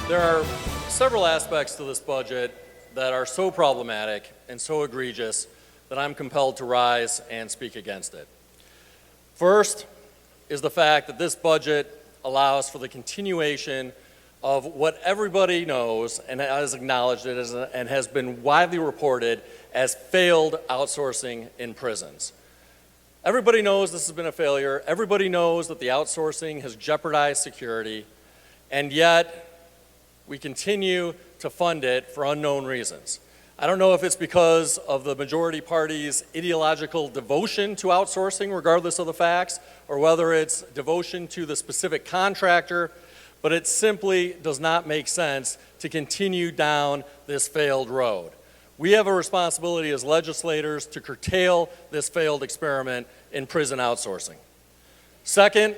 There are several aspects to this budget that are so problematic and so egregious that I'm compelled to rise and speak against it. First is the fact that this budget allows for the continuation of what everybody knows and has acknowledged it as and has been widely reported as failed outsourcing in prisons. Everybody knows this has been a failure. Everybody knows that the outsourcing has jeopardized security, and yet we continue to fund it for unknown reasons. I don't know if it's because of the majority party's ideological devotion to outsourcing, regardless of the facts, or whether it's devotion to the specific contractor, but it simply does not make sense to continue down this failed road. We have a responsibility as legislators to curtail this failed experiment in prison outsourcing. Second,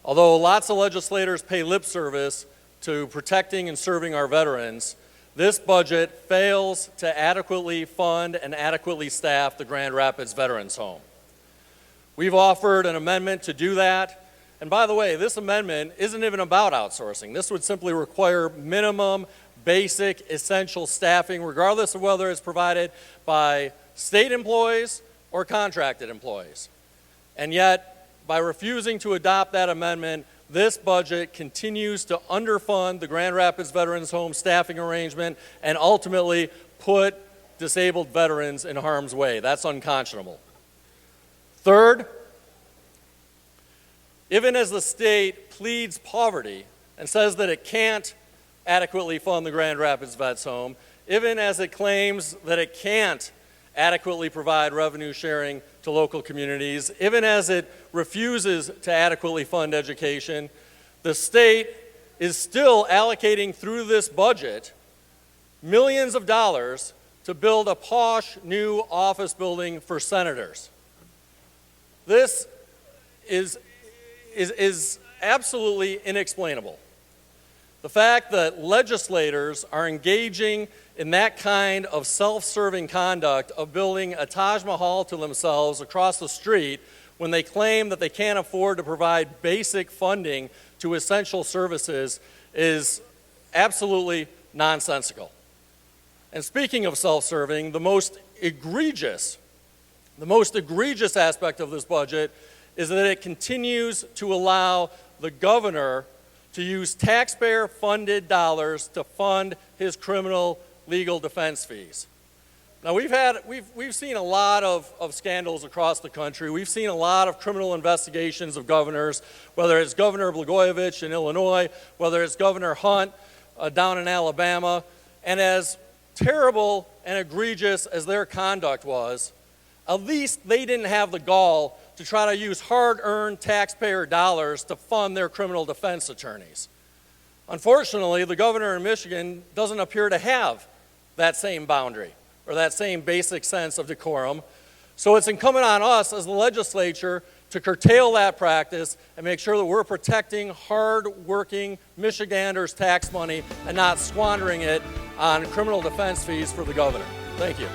although lots of legislators pay lip service to protecting and serving our veterans, this budget fails to adequately fund and adequately staff the Grand Rapids Veterans Home. We've offered an amendment to do that. And by the way, this amendment isn't even about outsourcing. This would simply require minimum, basic, essential staffing, regardless of whether it's provided by state employees or contracted employees. And yet, by refusing to adopt that amendment, this budget continues to underfund the Grand Rapids Veterans Home staffing arrangement and ultimately put disabled veterans in harm's way. That's unconscionable. Third, even as the state pleads poverty and says that it can't adequately fund the Grand Rapids Vets Home, even as it claims that it can't adequately provide revenue sharing to local communities, even as it refuses to adequately fund education, the state is still allocating through this budget millions of dollars to build a posh new office building for senators. This is absolutely inexplainable. The fact that legislators are engaging in that kind of self-serving conduct of building a Taj Mahal to themselves across the street when they claim that they can't afford to provide basic funding to essential services is absolutely nonsensical. And speaking of self-serving, the most egregious aspect of this budget is that it continues to allow the governor to use taxpayer-funded dollars to fund his criminal legal defense fees. Now we've seen a lot of scandals across the country. We've seen a lot of criminal investigations of governors, whether it's Governor Blagojevich in Illinois, whether it's Governor Hunt down in Alabama. And as terrible and egregious as their conduct was, at least they didn't have the gall to try to use hard-earned taxpayer dollars to fund their criminal defense attorneys. Unfortunately, the governor in Michigan doesn't appear to have that same boundary or that same basic sense of decorum. So it's incumbent on us as the legislature to curtail that practice and make sure that we're protecting hard-working Michiganders' tax money and not squandering it on criminal defense fees for the governor. Thank you.